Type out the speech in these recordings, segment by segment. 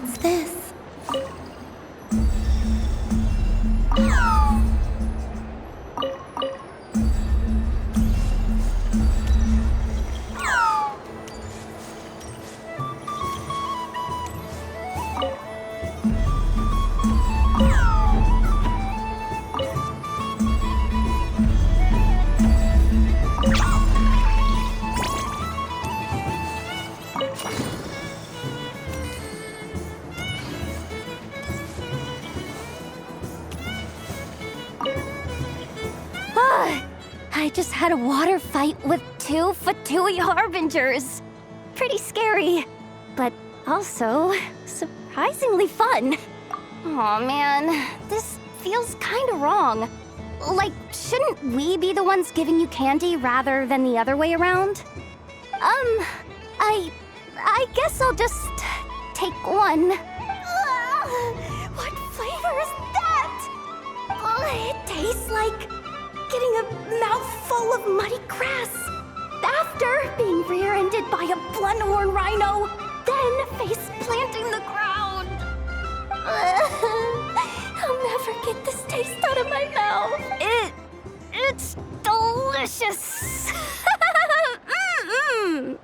What's this? I just had a water fight with 2 Fatui Harbingers. Pretty scary, but also surprisingly fun. Aw, man, this feels kinda wrong. Like, shouldn't we be the ones giving you candy rather than the other way around? I guess I'll just take one. What flavor is that? It tastes like getting a mouthful of muddy grass. After being rear-ended by a blunt-horn rhino, then face-planting the ground. I'll never get this taste out of my mouth. It's delicious. Mm-mm.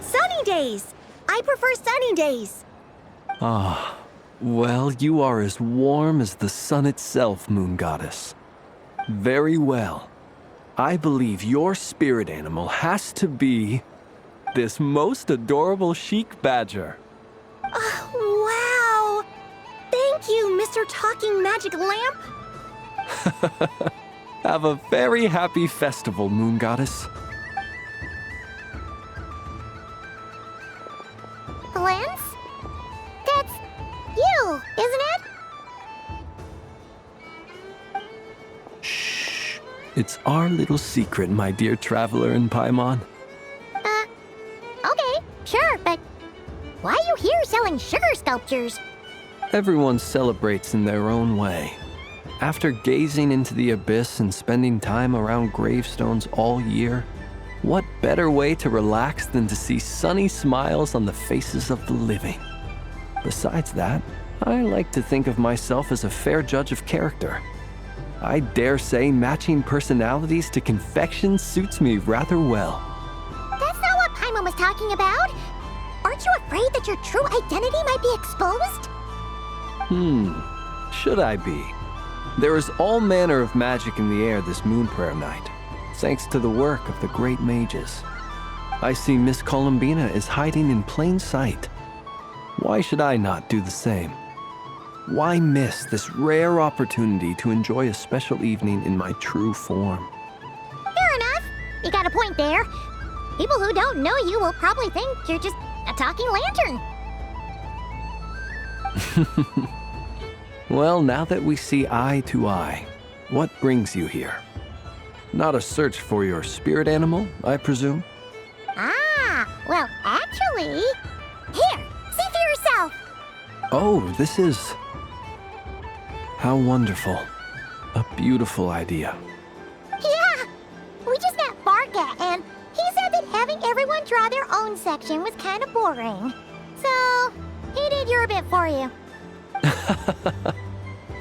Sunny days! I prefer sunny days. Ah, well, you are as warm as the sun itself, Moon Goddess. Very well. I believe your spirit animal has to be this most adorable chic badger. Wow! Thank you, Mr. Talking Magic Lamp. Have a very happy festival, Moon Goddess. Lance? That's you, isn't it? Shh. It's our little secret, my dear traveler in Paimon. Okay, sure, but why are you here selling sugar sculptures? Everyone celebrates in their own way. After gazing into the abyss and spending time around gravestones all year, what better way to relax than to see sunny smiles on the faces of the living? Besides that, I like to think of myself as a fair judge of character. I dare say matching personalities to confection suits me rather well. That's not what Paimon was talking about. Aren't you afraid that your true identity might be exposed? Should I be? There is all manner of magic in the air this moon prayer night, thanks to the work of the great mages. I see Miss Columbina is hiding in plain sight. Why should I not do the same? Why miss this rare opportunity to enjoy a special evening in my true form? Fair enough. You got a point there. People who don't know you will probably think you're just a talking lantern. Well, now that we see eye to eye, what brings you here? Not a search for your spirit animal, I presume? Ah, well, actually... Here, see for yourself. Oh, this is... How wonderful. A beautiful idea. Yeah, we just met Varka, and he said that having everyone draw their own section was kind of boring. So, he did your bit for you.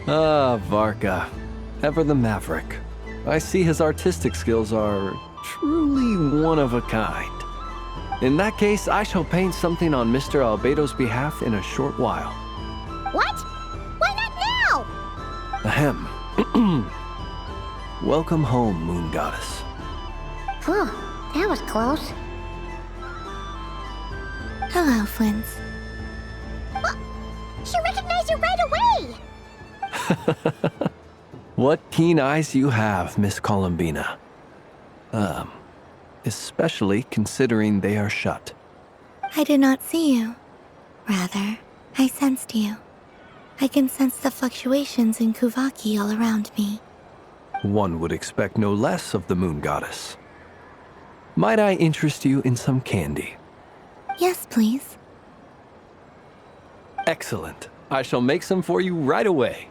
Ah, Varka. Ever the maverick. I see his artistic skills are truly one of a kind. In that case, I shall paint something on Mr. Albedo's behalf in a short while. What? Why not now? Ahem. Welcome home, Moon Goddess. Phew, that was close. Hello, Flint. She recognized you right away! What keen eyes you have, Miss Columbina. Especially considering they are shut. I did not see you. Rather, I sensed you. I can sense the fluctuations in Kuvaki all around me. One would expect no less of the Moon Goddess. Might I interest you in some candy? Yes, please. Excellent. I shall make some for you right away.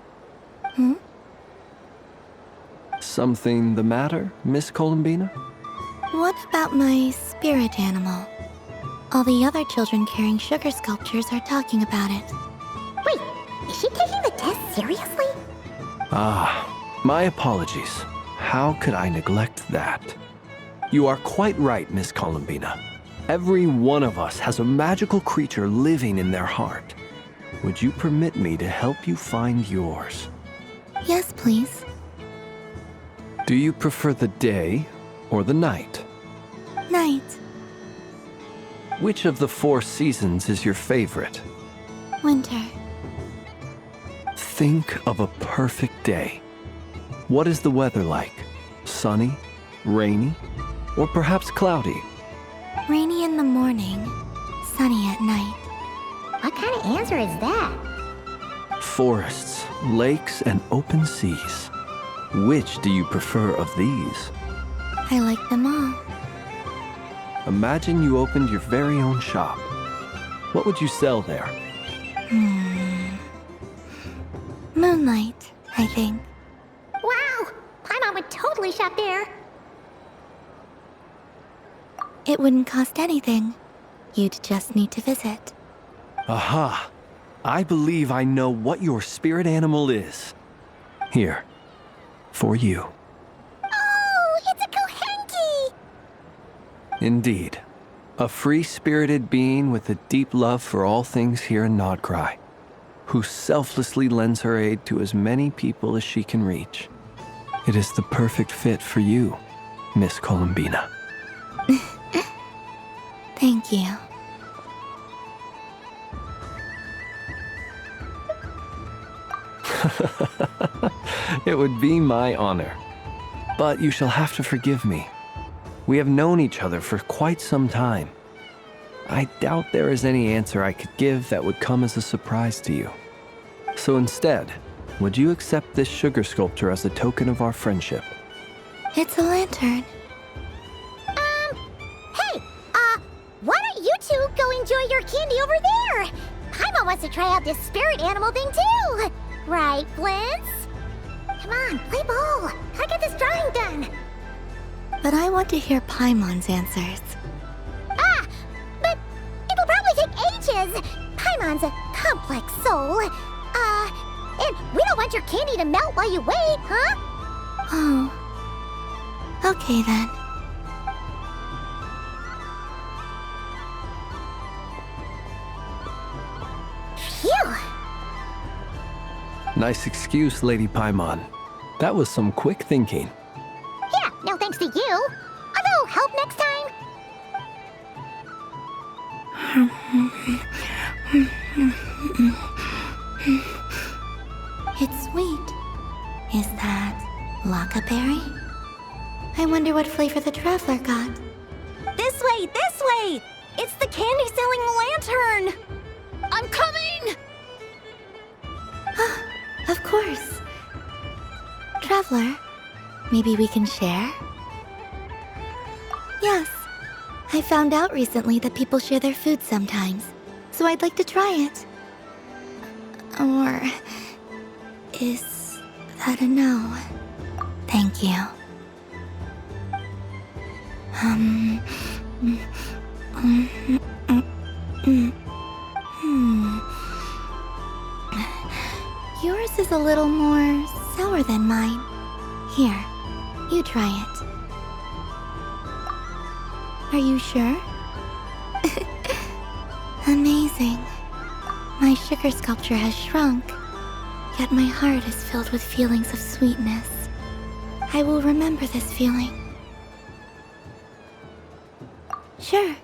Something the matter, Miss Columbina? What about my spirit animal? All the other children carrying sugar sculptures are talking about it. Wait, is she taking the test seriously? Ah, my apologies. How could I neglect that? You are quite right, Miss Columbina. Every one of us has a magical creature living in their heart. Would you permit me to help you find yours? Yes, please. Do you prefer the day or the night? Night. Which of the 4 seasons is your favorite? Winter. Think of a perfect day. What is the weather like? Sunny, rainy, or perhaps cloudy? Rainy in the morning, sunny at night. What kind of answer is that? Forests, lakes, and open seas. Which do you prefer of these? I like them all. Imagine you opened your very own shop. What would you sell there? Moonlight, I think. Wow! Paimon would totally shop there. It wouldn't cost anything. You'd just need to visit. Aha! I believe I know what your spirit animal is. Here, for you. Oh, it's a Kohenki! Indeed. A free-spirited being with a deep love for all things here in Nodcry, who selflessly lends her aid to as many people as she can reach. It is the perfect fit for you, Miss Columbina. Thank you. It would be my honor. But you shall have to forgive me. We have known each other for quite some time. I doubt there is any answer I could give that would come as a surprise to you. So instead, would you accept this sugar sculpture as a token of our friendship? It's a lantern. Hey, why don't you two go enjoy your candy over there? Paimon wants to try out this spirit animal thing too. Right, Blintz? Come on, play ball. I get this drawing done. But I want to hear Paimon's answers. Ah, but it'll probably take ages. Paimon's a complex soul. And we don't want your candy to melt while you wait, huh? Oh. Okay then. Phew. Nice excuse, Lady Paimon. That was some quick thinking. Yeah, no thanks to you. Although, help next time. It's sweet. Is that Lockaberry? I wonder what flavor the traveler got. This way, this way! It's the candy-selling lantern! I'm coming! Of course. Traveler, maybe we can share? Yes. I found out recently that people share their food sometimes, so I'd like to try it. Or is that a no? Thank you. Yours is a little more sour than mine. Here, you try it. Are you sure? Amazing. My sugar sculpture has shrunk, yet my heart is filled with feelings of sweetness. I will remember this feeling. Sure.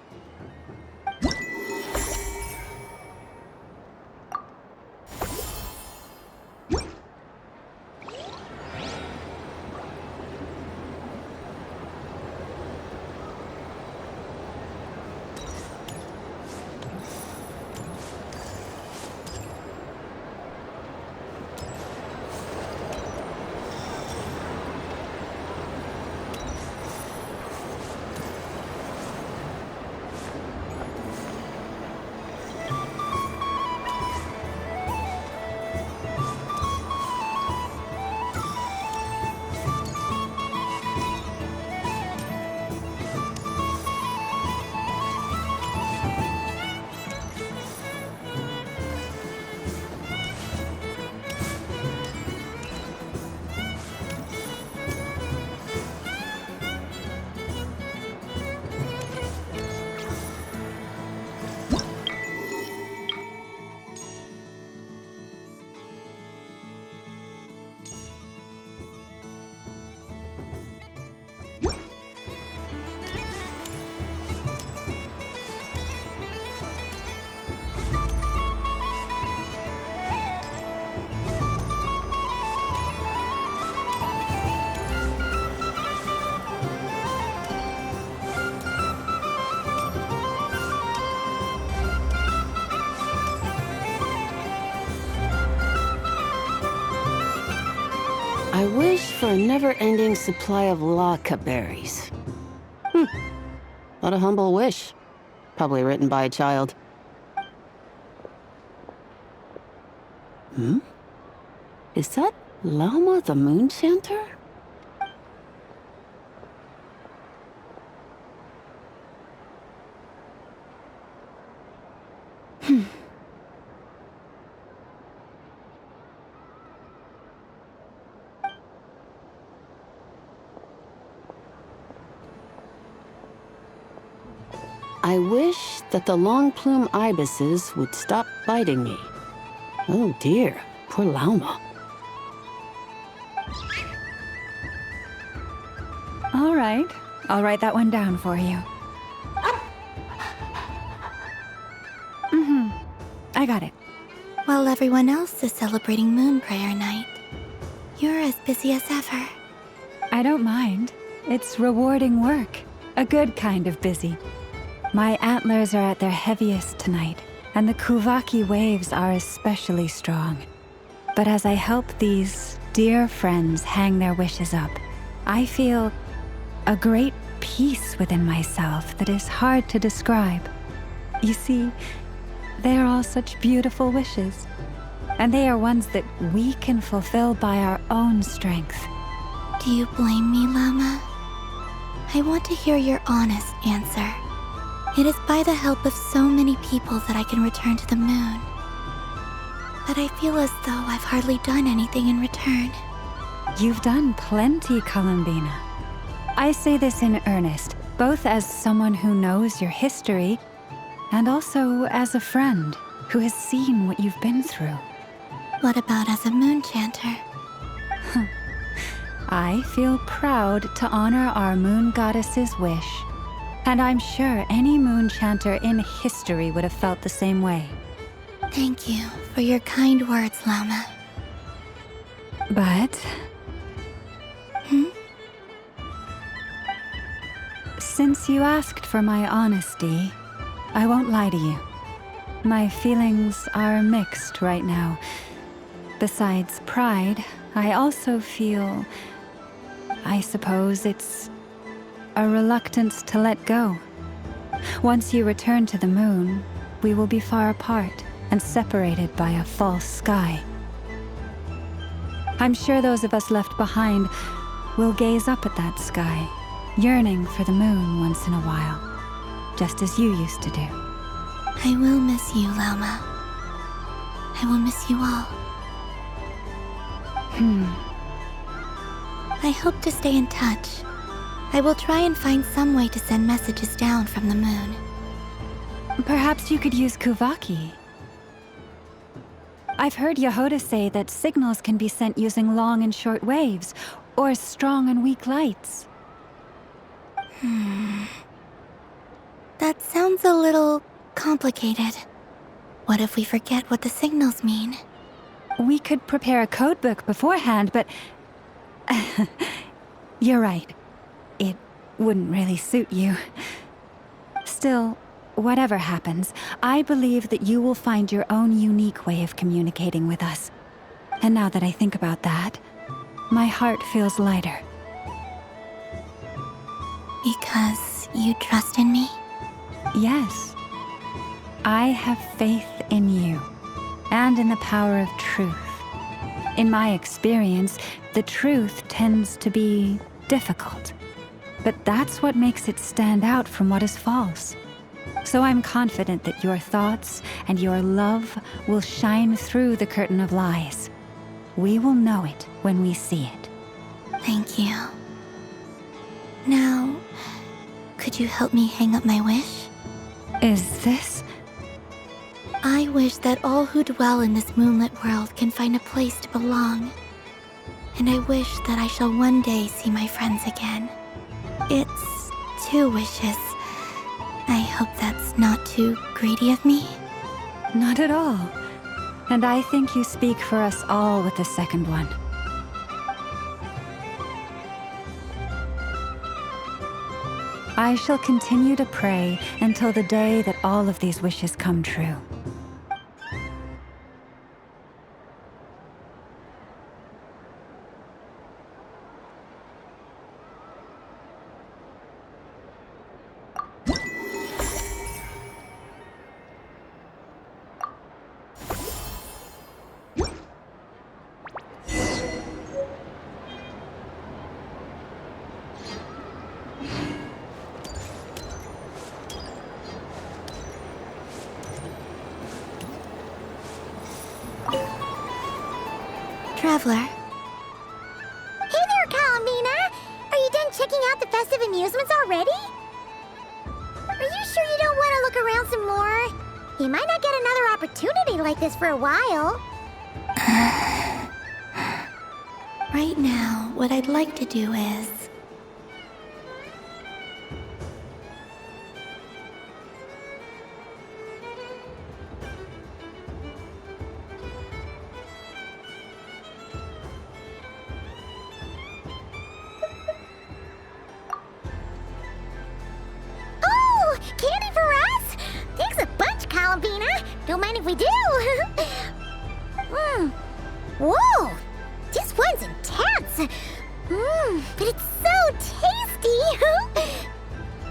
I wish for a never-ending supply of laka berries. What a humble wish. Probably written by a child. Is that Llama the Moon Chanter? I wish that the long plume ibises would stop biting me. Oh dear, poor Llama. All right, I'll write that one down for you. I got it. While everyone else is celebrating Moon Prayer Night, you're as busy as ever. I don't mind. It's rewarding work. A good kind of busy. My antlers are at their heaviest tonight, and the Kuvaki waves are especially strong. But as I help these dear friends hang their wishes up, I feel a great peace within myself that is hard to describe. You see, they are all such beautiful wishes, and they are ones that we can fulfill by our own strength. Do you blame me, Llama? I want to hear your honest answer. It is by the help of so many people that I can return to the moon. But I feel as though I've hardly done anything in return. You've done plenty, Columbina. I say this in earnest, both as someone who knows your history, and also as a friend who has seen what you've been through. What about as a moon chanter? I feel proud to honor our moon goddess's wish, and I'm sure any moon chanter in history would have felt the same way. Thank you for your kind words, Llama. But... Since you asked for my honesty, I won't lie to you. My feelings are mixed right now. Besides pride, I also feel... I suppose it's a reluctance to let go. Once you return to the moon, we will be far apart and separated by a false sky. I'm sure those of us left behind will gaze up at that sky, yearning for the moon once in a while, just as you used to do. I will miss you, Llama. I will miss you all. I hope to stay in touch. I will try and find some way to send messages down from the moon. Perhaps you could use Kuvaki. I've heard Yehoda say that signals can be sent using long and short waves, or strong and weak lights. That sounds a little complicated. What if we forget what the signals mean? We could prepare a codebook beforehand, but... You're right. It wouldn't really suit you. Still, whatever happens, I believe that you will find your own unique way of communicating with us. And now that I think about that, my heart feels lighter. Because you trust in me? Yes. I have faith in you, and in the power of truth. In my experience, the truth tends to be difficult. But that's what makes it stand out from what is false. So I'm confident that your thoughts and your love will shine through the curtain of lies. We will know it when we see it. Thank you. Now, could you help me hang up my wish? Is this... I wish that all who dwell in this moonlit world can find a place to belong. And I wish that I shall one day see my friends again. It's 2 wishes. I hope that's not too greedy of me. Not at all. And I think you speak for us all with the second one. I shall continue to pray until the day that all of these wishes come true. Traveler, Hey there, Kalamina! Are you done checking out the festive amusements already? Are you sure you don't want to look around some more? You might not get another opportunity like this for a while. right now, what I'd like to do is... Oh, candy for us? Thanks a bunch, Kalamina. Don't mind if we do. Whoa, this one's intense. But it's so tasty.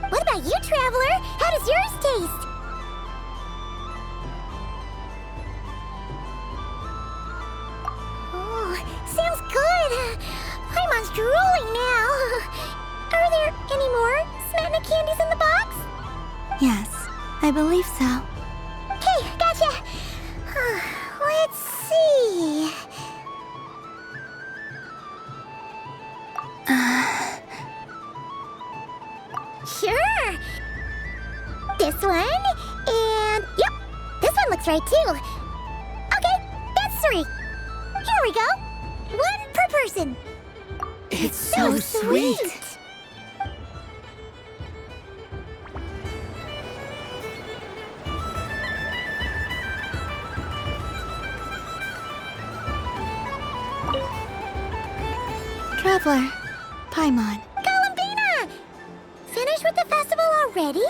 What about you, Traveler? How does yours taste? Oh, sounds good. Paimon's drooling now. Are there any more Smetana candies in the box? Yes, I believe so. Okay, gotcha. Let's see. Sure. This one, and yep, this one looks right too. Okay, that's 3. Here we go. 1 per person. It's so sweet. Traveler, Paimon, Kalamina! Finished with the festival already?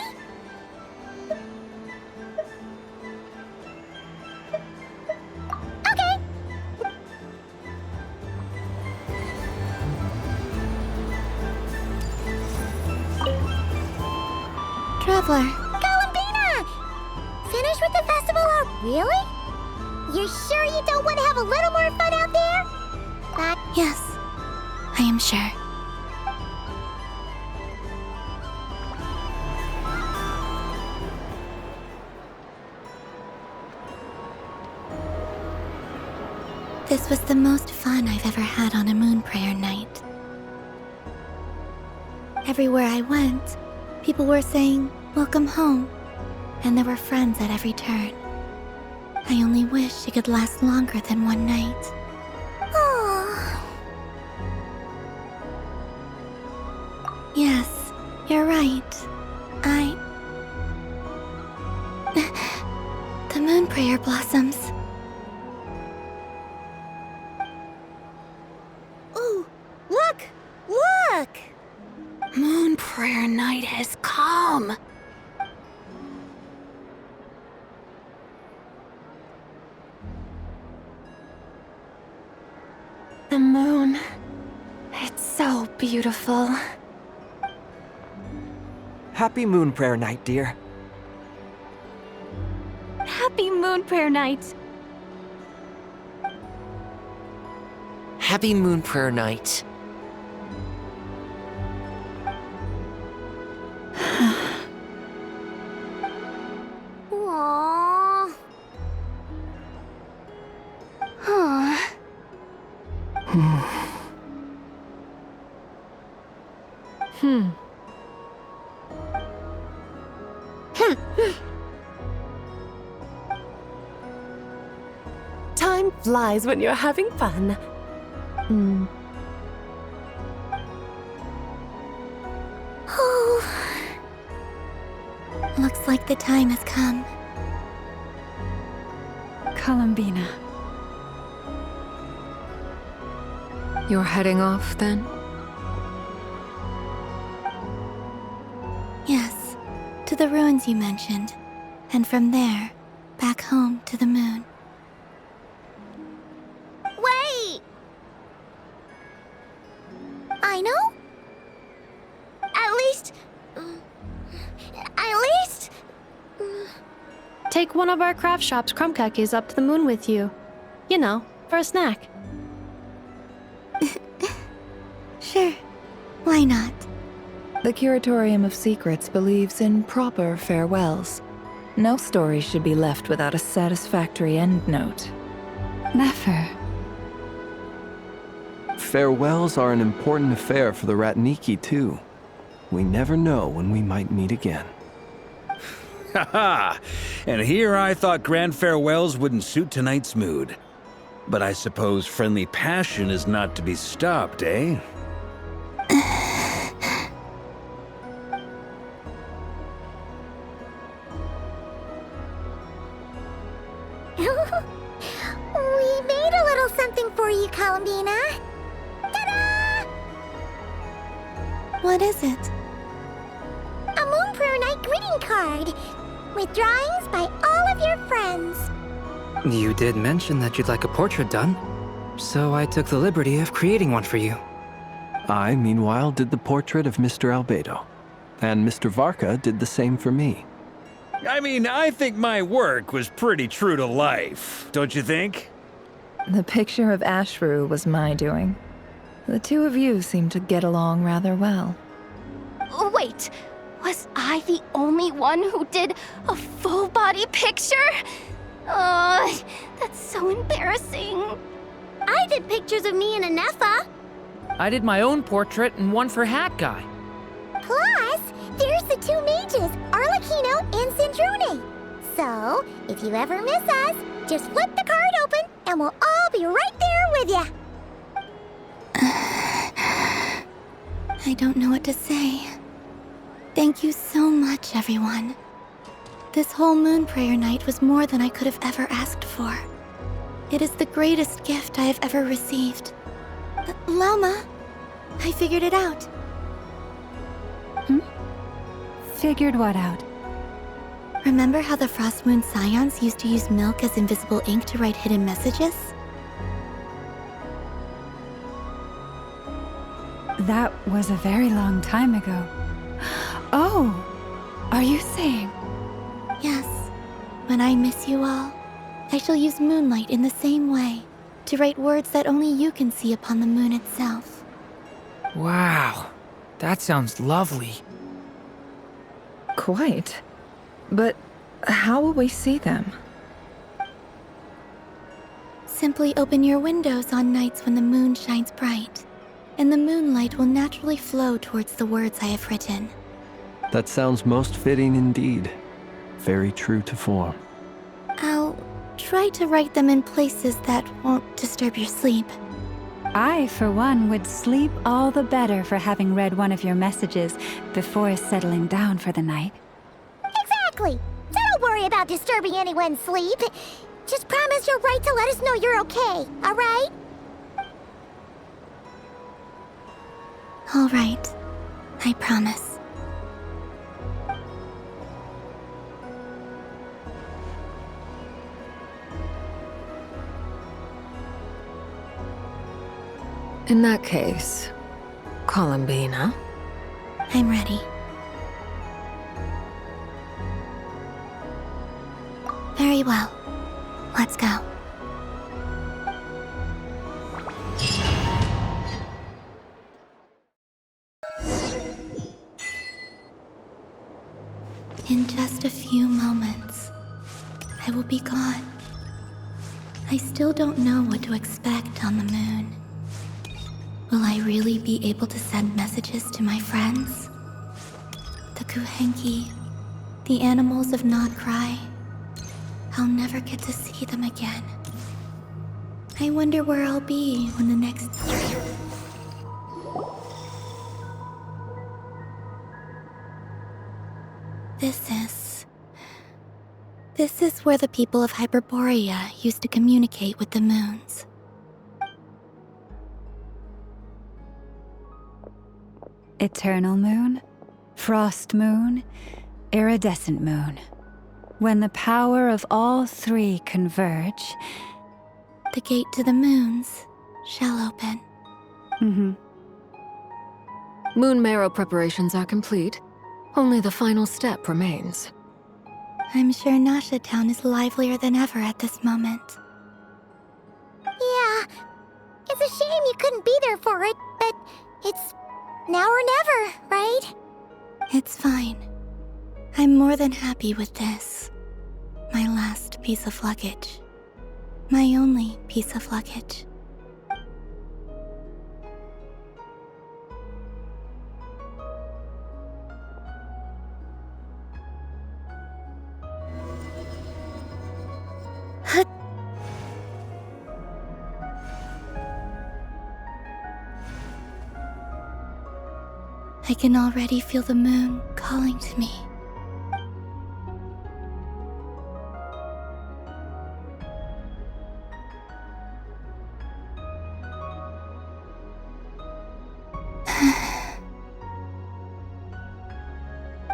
Okay. Traveler, Kalamina! Finished with the festival Really? You're sure you don't want to have a little more fun out there? yes, I am sure. This was the most fun I've ever had on a moon prayer night. Everywhere I went, people were saying, "Welcome home," and there were friends at every turn. I only wish it could last longer than one night. Oh, Yes, you're right. The moon prayer blossoms. ooh, look! Look! Moon prayer night has come. The moon. It's so beautiful. Happy Moon Prayer Night, dear. Happy Moon Prayer Night. Happy Moon Prayer Night. Aww. Huh. Time flies when you're having fun. Oh, Looks like the time has come. Columbina. You're heading off then? Yes, to the ruins you mentioned. And from there, back home to the moon. wait! I know? At least... Take one of our craft shop's crumb cookies up to the moon with you. You know, for a snack. Sure, why not? The Curatorium of Secrets believes in proper farewells. No story should be left without a satisfactory endnote. Never. farewells are an important affair for the Ratniki, too. We never know when we might meet again. Haha! And here I thought grand farewells wouldn't suit tonight's mood. But I suppose friendly passion is not to be stopped, eh? We made a little something for you, Columbina. Ta-da! What is it? A Moon Prayer Night greeting card with drawings by all of your friends. You did mention that you'd like a portrait done, so I took the liberty of creating one for you. I, meanwhile, did the portrait of Mr. Albedo, and Mr. Varka did the same for me. I mean, I think my work was pretty true to life, don't you think? The picture of Ashru was my doing. The two of you seem to get along rather well. Wait, was I the only one who did a full body picture? That's so embarrassing. I did pictures of me and Anefa. I did my own portrait and one for Hat Guy. Plus, there's the two mages, Arlecchino and Sindrune. So, if you ever miss us, just flip the card open and we'll all be right there with you. I don't know what to say. Thank you so much, everyone. This whole Moon Prayer Night was more than I could have ever asked for. It is the greatest gift I have ever received. Lauma, I figured it out. Figured what out? Remember how the Frost Moon Scions used to use milk as invisible ink to write hidden messages? That was a very long time ago. Oh, are you saying? Yes. When I miss you all, I shall use moonlight in the same way, to write words that only you can see upon the moon itself. Wow, that sounds lovely. Quite. But how will we see them? Simply open your windows on nights when the moon shines bright, and the moonlight will naturally flow towards the words I have written. That sounds most fitting indeed. Very true to form. I'll try to write them in places that won't disturb your sleep. I, for one, would sleep all the better for having read one of your messages before settling down for the night. Exactly. So don't worry about disturbing anyone's sleep. Just promise you'll write to let us know you're okay, all right? All right. I promise. In that case, Columbina. I'm ready. Very well. Let's go. In just a few moments, I will be gone. I still don't know what to expect on the moon. Will I really be able to send messages to my friends? The Kuhenki, the animals of Nod Cry. I'll never get to see them again. I wonder where I'll be when the next... This is where the people of Hyperborea used to communicate with the moons. Eternal moon, frost moon, iridescent moon. When the power of all three converge... The gate to the moons shall open. Moon marrow preparations are complete. Only the final step remains. I'm sure Nasha Town is livelier than ever at this moment. Yeah. It's a shame you couldn't be there for it, but it's now or never, right? It's fine. I'm more than happy with this. My last piece of luggage. My only piece of luggage. I can already feel the moon calling to me.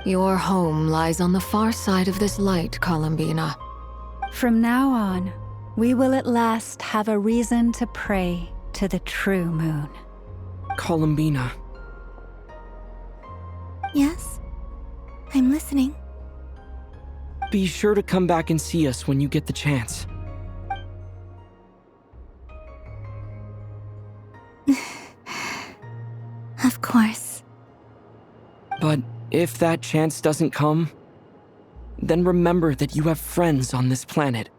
Your home lies on the far side of this light, Columbina. From now on, we will at last have a reason to pray to the true moon. Columbina. Yes? I'm listening. Be sure to come back and see us when you get the chance. Of course. But if that chance doesn't come, then remember that you have friends on this planet.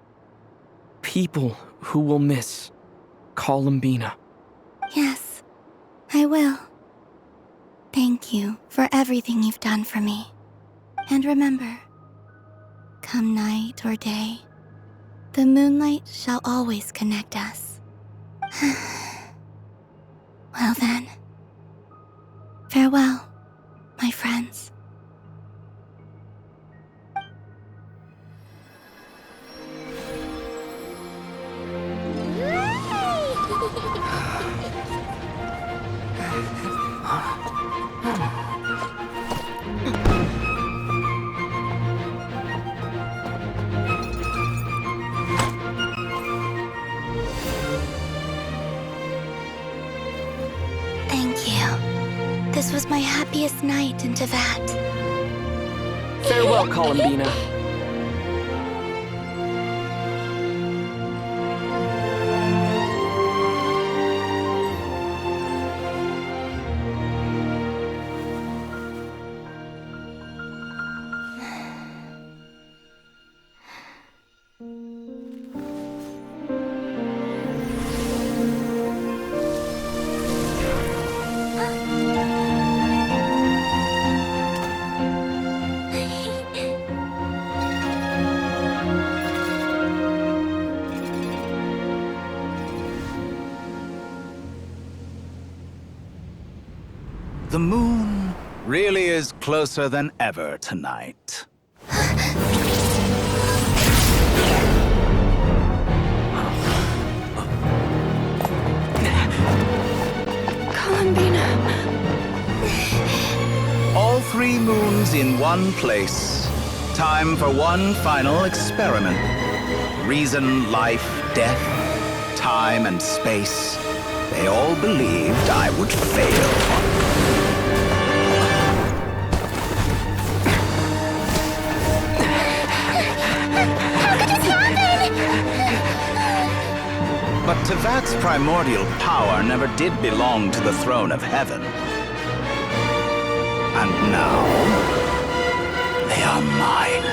People who will miss Columbina. Yes, I will. Thank you for everything you've done for me. And remember, come night or day, the moonlight shall always connect us. Well then, farewell, my friends. Thank you. This was my happiest night in Tevat. Farewell, Columbina. The moon really is closer than ever tonight. Columbina. All 3 moons in one place. Time for one final experiment. Reason, life, death, time, and space. They all believed I would fail. But Tevat's primordial power never did belong to the throne of heaven. And now, they are mine.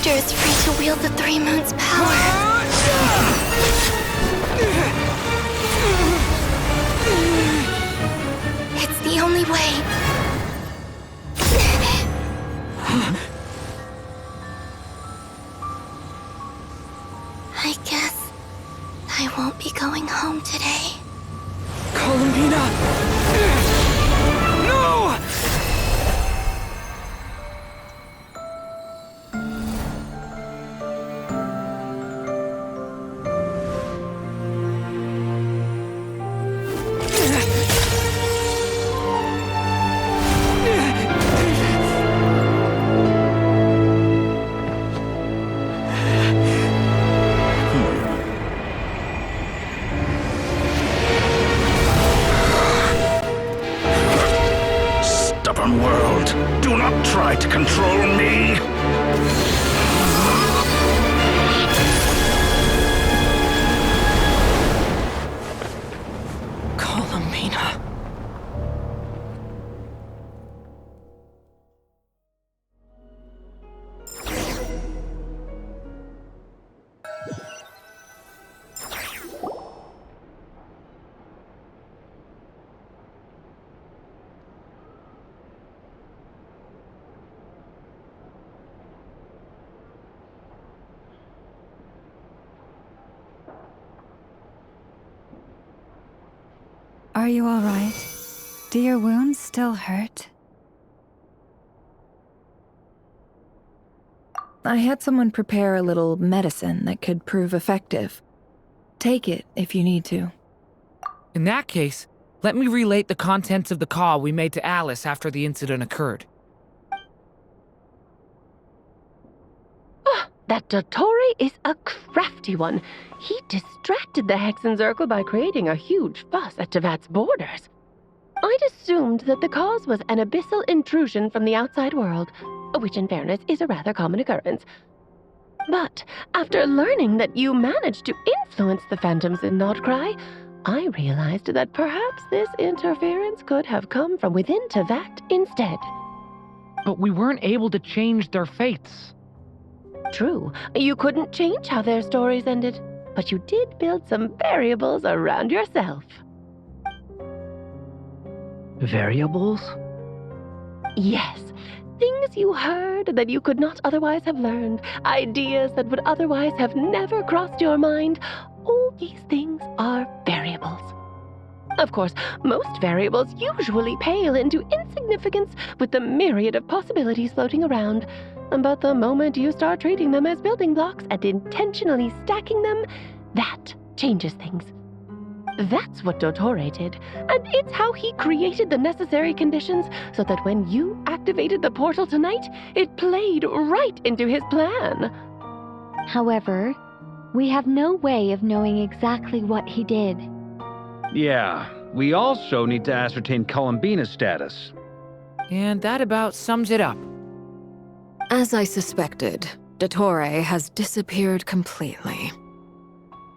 Is free to wield the 3 moons' power. It's the only way. I guess I won't be going home today. Columbina! No! Are you all right? Do your wounds still hurt? I had someone prepare a little medicine that could prove effective. Take it if you need to. In that case, let me relate the contents of the call we made to Alice after the incident occurred. That Dottore is a crafty one. He distracted the Hexenzirkel by creating a huge fuss at Tevat's borders. I'd assumed that the cause was an abyssal intrusion from the outside world, which in fairness is a rather common occurrence. But after learning that you managed to influence the phantoms in Nordcry, I realized that perhaps this interference could have come from within Tevat instead. But we weren't able to change their fates. True, you couldn't change how their stories ended, but you did build some variables around yourself. Variables? Yes. Things you heard that you could not otherwise have learned, ideas that would otherwise have never crossed your mind. All these things are variables. Of course, most variables usually pale into insignificance with the myriad of possibilities floating around. But the moment you start treating them as building blocks and intentionally stacking them, that changes things. That's what Dottore did, and it's how he created the necessary conditions so that when you activated the portal tonight, it played right into his plan. However, we have no way of knowing exactly what he did. Yeah, we also need to ascertain Columbina's status. And that about sums it up. As I suspected, Dottore has disappeared completely.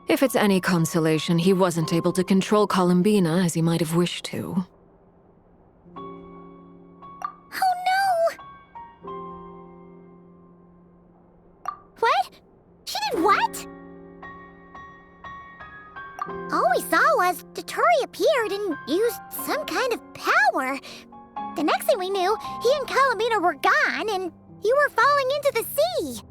If it's any consolation, he wasn't able to control Columbina as he might have wished to. Oh no! What? She did what? All we saw was Dottore appeared and used some kind of power. The next thing we knew, he and Columbina were gone and you were falling into the sea.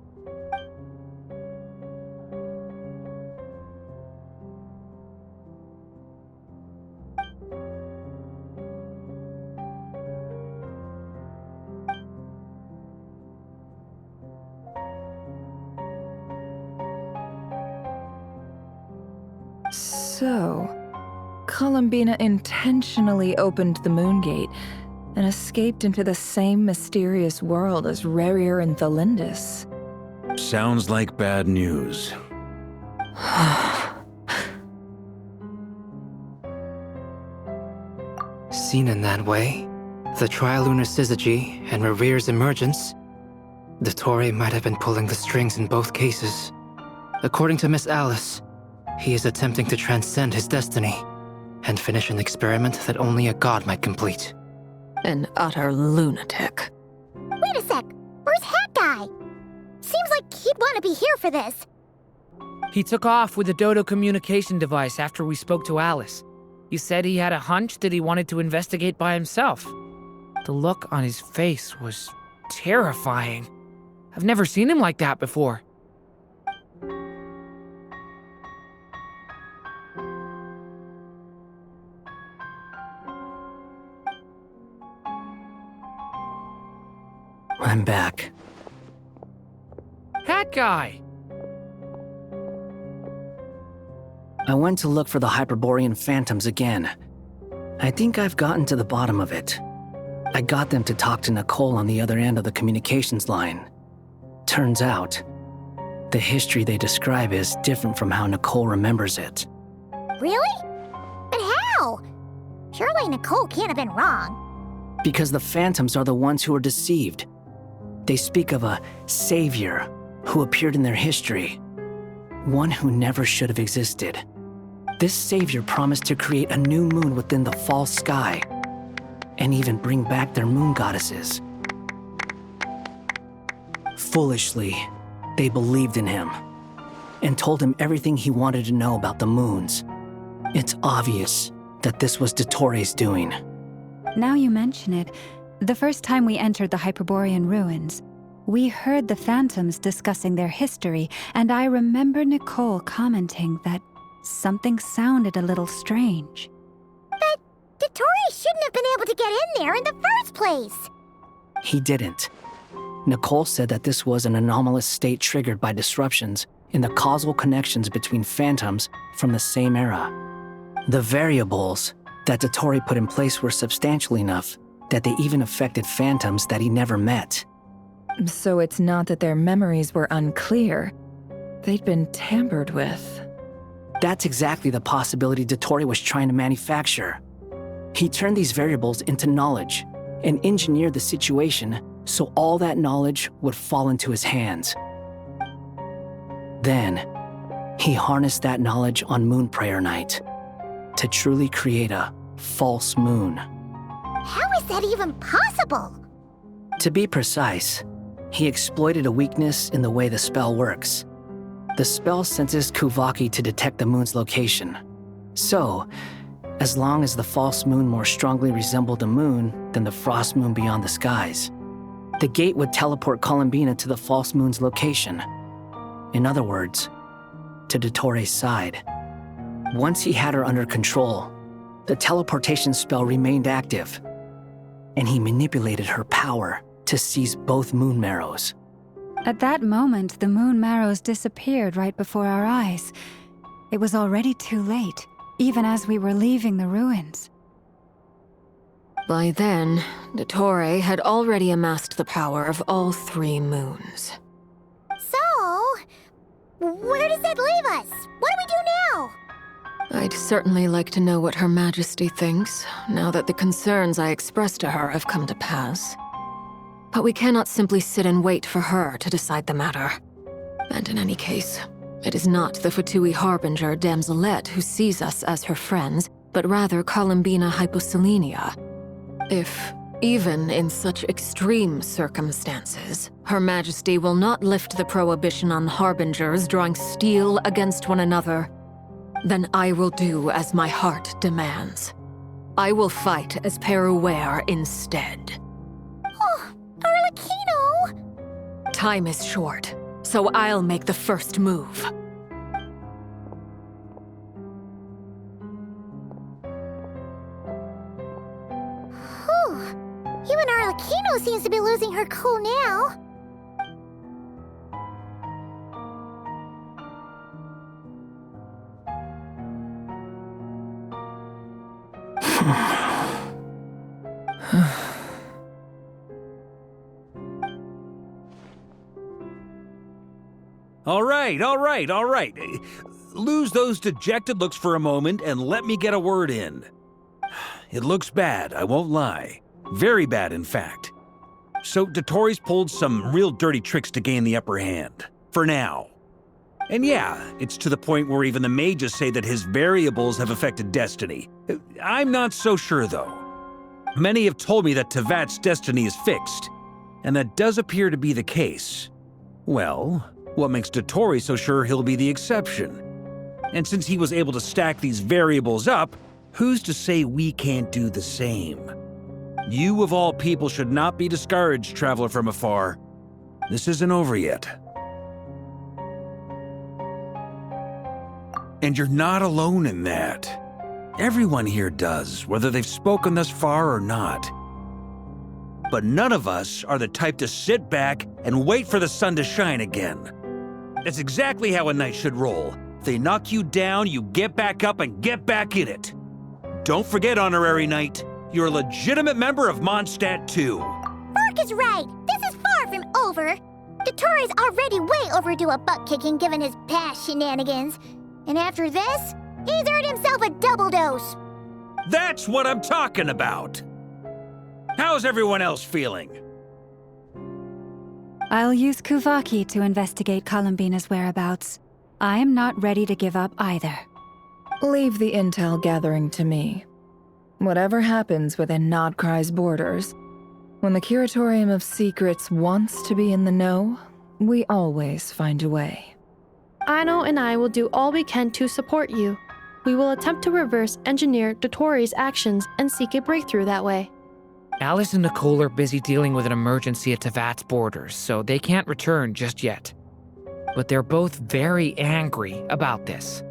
So, Columbina intentionally opened the moon gate and escaped into the same mysterious world as Rerir and Thalindis. Sounds like bad news. Seen in that way, the trilunar syzygy and Rerir's emergence, Dottore might have been pulling the strings in both cases. According to Miss Alice, he is attempting to transcend his destiny and finish an experiment that only a god might complete. An utter lunatic. Wait a sec, where's Hat Guy? Seems like he'd want to be here for this. He took off with the Dodo communication device after we spoke to Alice. He said he had a hunch that he wanted to investigate by himself. The look on his face was terrifying. I've never seen him like that before. I'm back. Hat Guy! I went to look for the Hyperborean phantoms again. I think I've gotten to the bottom of it. I got them to talk to Nicole on the other end of the communications line. Turns out, the history they describe is different from how Nicole remembers it. Really? But how? Surely Nicole can't have been wrong. Because the phantoms are the ones who are deceived. They speak of a savior who appeared in their history. One who never should have existed. This savior promised to create a new moon within the false sky, and even bring back their moon goddesses. Foolishly, they believed in him, and told him everything he wanted to know about the moons. It's obvious that this was Dottore's doing. Now you mention it, the first time we entered the Hyperborean ruins, we heard the phantoms discussing their history, and I remember Nicole commenting that something sounded a little strange. But Dottore shouldn't have been able to get in there in the first place! He didn't. Nicole said that this was an anomalous state triggered by disruptions in the causal connections between phantoms from the same era. The variables that Dottore put in place were substantial enough that they even affected phantoms that he never met. So it's not that their memories were unclear. They'd been tampered with. That's exactly the possibility Dottore was trying to manufacture. He turned these variables into knowledge and engineered the situation so all that knowledge would fall into his hands. Then, he harnessed that knowledge on Moon Prayer Night to truly create a false moon. How is that even possible? To be precise, he exploited a weakness in the way the spell works. The spell senses Kuvaki to detect the moon's location. So, as long as the false moon more strongly resembled a moon than the frost moon beyond the skies, the gate would teleport Columbina to the false moon's location. In other words, to Dottore's side. Once he had her under control, the teleportation spell remained active, and he manipulated her power to seize both moon marrows. At that moment, the moon marrows disappeared right before our eyes. It was already too late, even as we were leaving the ruins. By then, Dottore had already amassed the power of all 3 moons. So, where does that leave us? What do we do now? I'd certainly like to know what Her Majesty thinks, now that the concerns I expressed to her have come to pass. But we cannot simply sit and wait for her to decide the matter. And in any case, it is not the Fatui Harbinger Damselette who sees us as her friends, but rather Columbina Hyposelenia. If, even in such extreme circumstances, Her Majesty will not lift the prohibition on Harbingers drawing steel against one another, then I will do as my heart demands. I will fight as Peruware instead. Oh, Arlecchino! Time is short, so I'll make the first move. Whew. Even Arlecchino seems to be losing her cool now. All right. Lose those dejected looks for a moment and let me get a word in. It looks bad, I won't lie. Very bad, in fact. So Dottore's pulled some real dirty tricks to gain the upper hand. For now. And yeah, it's to the point where even the mages say that his variables have affected destiny. I'm not so sure, though. Many have told me that Tevat's destiny is fixed, and that does appear to be the case. Well, what makes Dottore so sure he'll be the exception? And since he was able to stack these variables up, who's to say we can't do the same? You of all people should not be discouraged, traveler from afar. This isn't over yet. And you're not alone in that. Everyone here does, whether they've spoken thus far or not. But none of us are the type to sit back and wait for the sun to shine again. That's exactly how a knight should roll. If they knock you down, you get back up and get back in it. Don't forget, Honorary Knight, you're a legitimate member of Mondstadt too. Vark is right. This is far from over. Dottore's already way overdue a butt-kicking given his past shenanigans. And after this, he's earned himself a double dose. That's what I'm talking about. How's everyone else feeling? I'll use Kuvaki to investigate Columbina's whereabouts. I am not ready to give up either. Leave the intel gathering to me. Whatever happens within Nodcry's borders, when the Curatorium of Secrets wants to be in the know, we always find a way. Ano and I will do all we can to support you. We will attempt to reverse engineer Dottore's actions and seek a breakthrough that way. Alice and Nicole are busy dealing with an emergency at Tevat's borders, so they can't return just yet. But they're both very angry about this.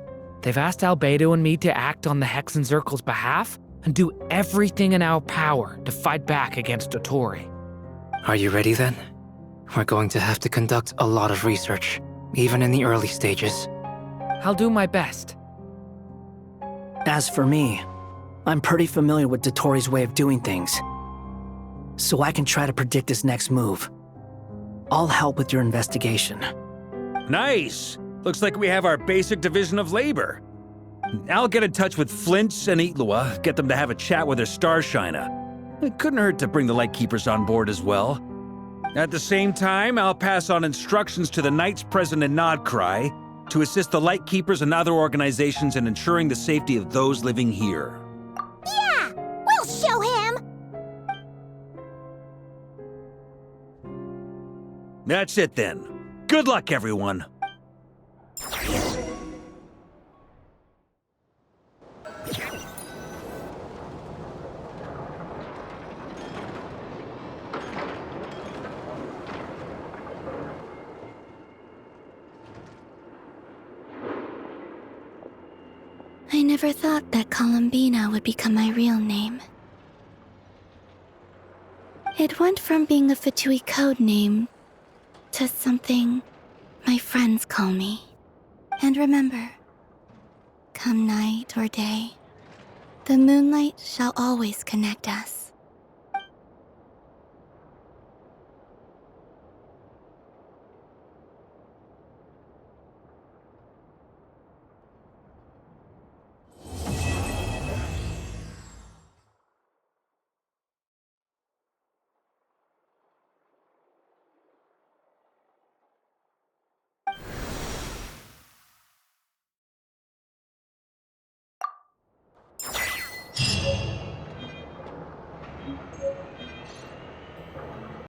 They've asked Albedo and me to act on the Hexen Circle's behalf, and do everything in our power to fight back against Dotori. Are you ready then? We're going to have to conduct a lot of research, even in the early stages. I'll do my best. As for me, I'm pretty familiar with Dotori's way of doing things, so I can try to predict his next move. I'll help with your investigation. Nice! Looks like we have our basic division of labor. I'll get in touch with Flint's and Itlua, get them to have a chat with their Starshiner. It couldn't hurt to bring the Lightkeepers on board as well. At the same time, I'll pass on instructions to the Knights present in Nodcry to assist the Lightkeepers and other organizations in ensuring the safety of those living here. Yeah! We'll show him! That's it then. Good luck, everyone. I never thought that Columbina would become my real name. It went from being a Fatui code name to something my friends call me. And remember, come night or day, the moonlight shall always connect us.